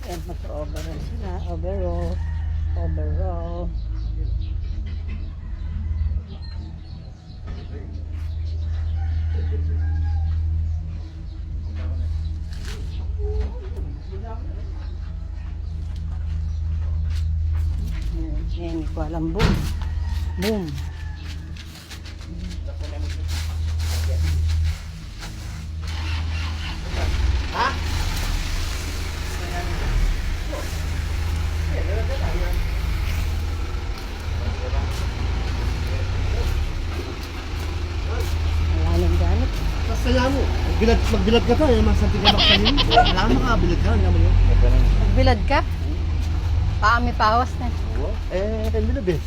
Yan, mag-overall sila. Overall. Overall. Yan, hindi ko alam. Boom. Boom. Ha? Wala nang gamit. Kasaya mo. Magbilad ka to. Yung mga santi ka makasalin. Wala ka makabilad ka. Alam mo yun. Magbilad ka? Paami pawas na. Milab eh.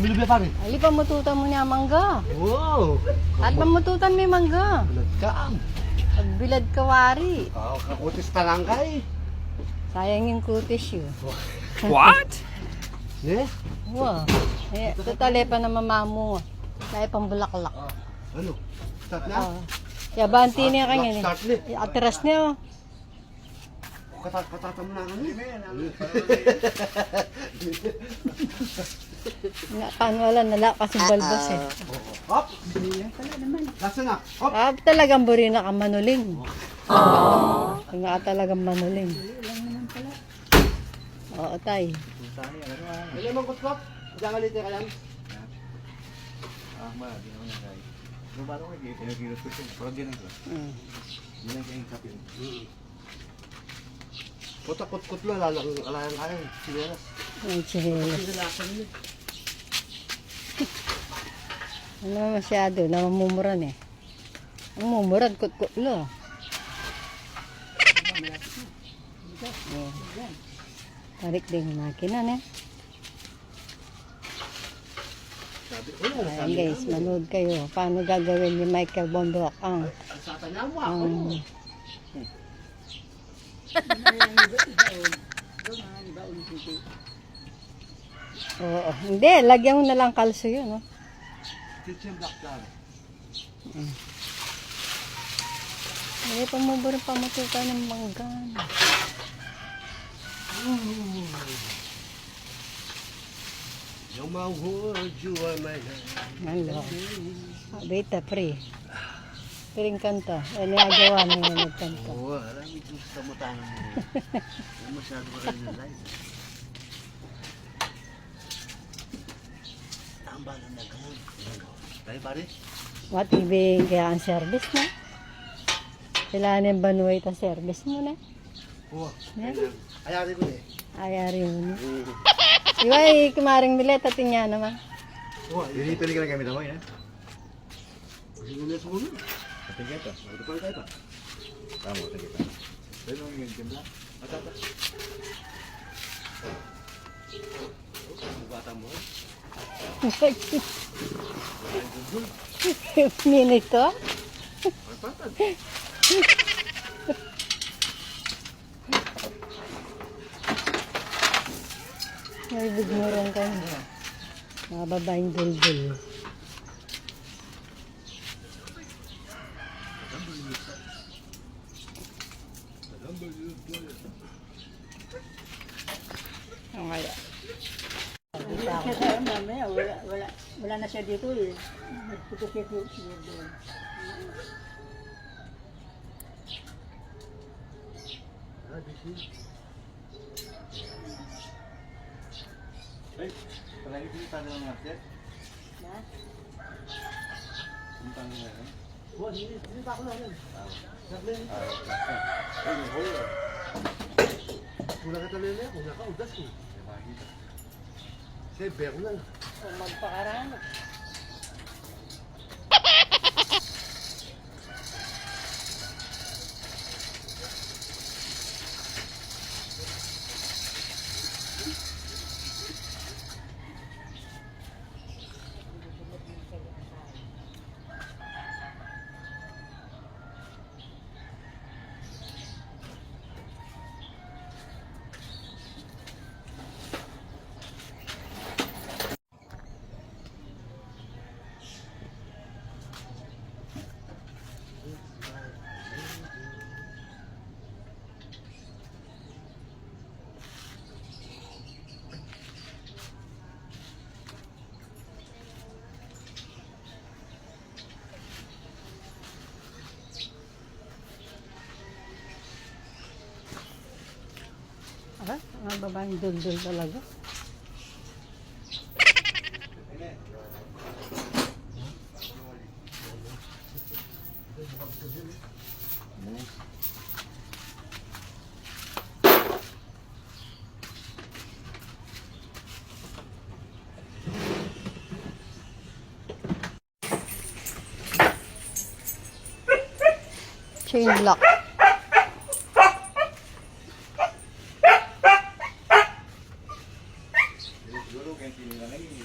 Milab eh pare. Ali, pamututan mo niya mangga. Wow. At pamututan mo yung mangga. Bilad ka. Pagbilad ka wari. Kakutis pa lang ka eh. Sayang yung kutis yun. What? Eh? Wow. Eh, tutali pa na mamamo. Kaya pang bulaklak. Ano? Start na? Kaya banti niya kanya. Start na. Atras niya. Katata mo na kami. Paano wala nala kasi balbas eh. Hop! Lasa na. Hop! Talagang burina ka manuling. Nga talagang manuling. Oo, tay. Ano naman kutkot? Diyan ka lite ka lang. Di naman yan kaya. Nung bago kayo, pinagilos ko siya. Pero di lang ko. Di lang kayong kapil. Kutkot lang, alayang kaya. Sinelas. Ay, chihilas. Ano naman masyado, namamumuran eh. Ang mumuran, kutkot-lo. Tarik din yung makina na. Ayan guys, manood kayo. Paano gagawin ni Michael Bondok ang Oo, hindi, lagyan mo na lang kalso yun, no? Kitchen black jar. Ay, pamuburin pamutukan ng manggan. You're my world, you are my life. Malo. Beta, pre. Piring kanta. Ano yung agawa na yung nagkanta? Oo, alam mo yung sa mutangan mo. Hindi masyado ka rin yung life. Tambalan na ganun. Tayo pare? What, ibig kaya ang service na? Kailangan yung banuay ta service mo na. Oo. Yan. Ayari ko eh. Ayari mo na. Iba, kumaring milet at niya naman. Oo, Pili ka lang gamit ako yan. Sinulis mo na. Tingnan ito. Ito pa rin tayo pa. Tama, tingnan ito. Pwede mo yung timbla. Matata. Ang bata mo. Minito? May bigmurong ka. Mga babaeng duldul. Ang kaya. Wala na siya dito eh. Nagputos siya doon. Ay, palagi pinita na lang natin. Pinita na lang. Oo, hindi pa ako na rin. Kuna ka talaga niya, kuna ka udas eh. Siyempre ako na. Kung magpakarano. Mga babaeng dul-dul talaga. Chain lock. Siguro kaya tinila na yun.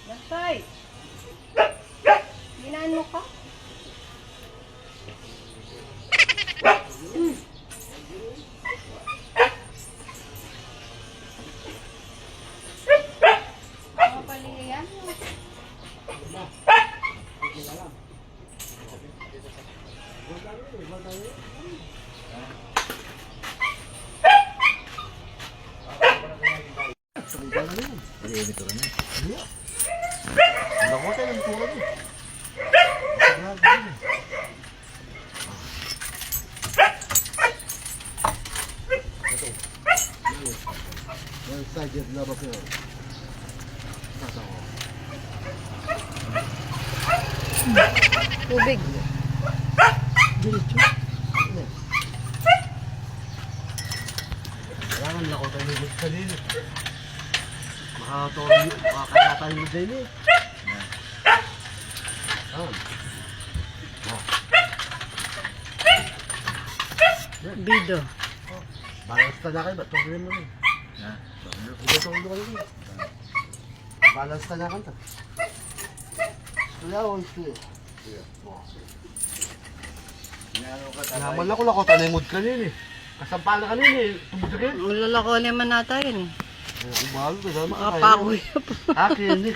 Bantay! Ginaan mo ka? Mga paliyan mo. Pag-iinit ko rin eh. Nakuha tayo ng tulad eh. One sided lava pill. Tubig. Diretso. Kailangan lang ako tayo ng gusto kanina. Makakaya tayo mo din eh. Bido. Balance na kayo ba? Tuloy mo rin. Ha? Tuloy mo rin. Balance na kanta. Kaya ako ito. Inaano ka tatay? Naman ako lang ako tayo ng mood kanina eh. Kasampal na kanina eh. Tumutugin. Ulalako naman nata yun eh. Umahal ko. Makapakoy na po. Akin, hindi.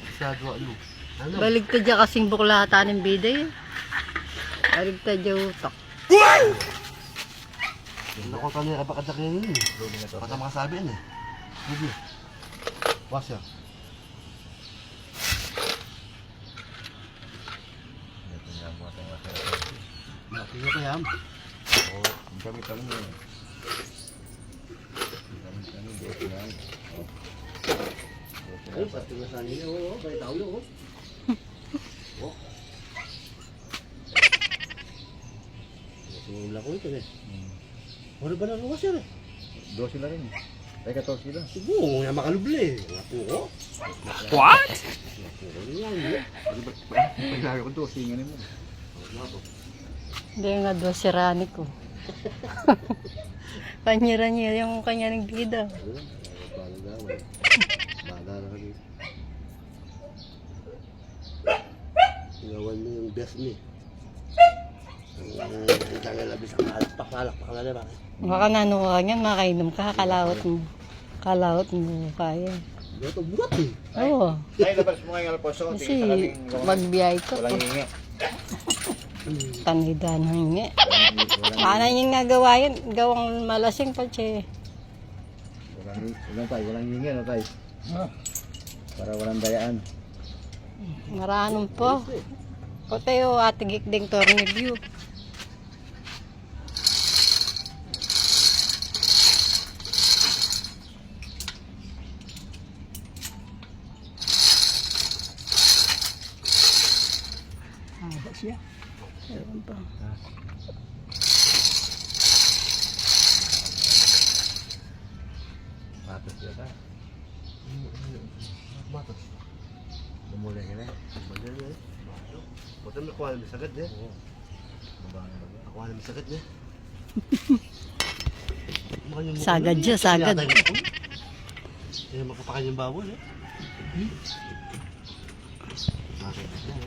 Masyado ano. Ano? Baligtad dyan kasing buklata ng bida eh. Baligtad dyan utak. Ako tayo ka baka dakin yun eh. Lumi na to. Baka makasabi yun eh. Hindi. Wasya. Ito nga mo atang masaya. Natin ka yan. Oo, ang gamit kami yun. Ang gamit kami, buot na yan. Ay, pati na sa nila. Oo, bay tao yun. Oh. Sumula ko ito eh. Ano ba na luwas yan eh? 12 sila rin. Ay, 14 sila. Siguro, nga makalubli. Naku ko. What? Naku ko yan eh. Paglaga ko 12, singanin mo. Hindi nga doon si Rani ko. Kanya-ranya yung kanya ng bida. Bala na kami. Gawan mo yung best me. Ang kanya labis ang pakalak ba? Baka nano ka niyan, makainom ka, kalawat mo. Kalawat mo kaya. Ito burat eh. Oo. Ay, labas mo ngayong Alfonso. Kasi magbiyay ka po. Walang hingi. Tanida ng hingi. Paano yung nagawa yan? Gawang malasing pa siya. Walang tayo, walang hingi, ano tayo? Para walang dayaan. Maranong po. Puti o ate gikding tornilyo. Siya. Ewan pa. Matos yata. Matos. Lumulay ka na. Banyan eh. Buta mo nakuha namin sagad eh. Nakuha namin sagad eh. Sagad siya, sagad. Kaya magpapakan yung bawal eh. Bakit?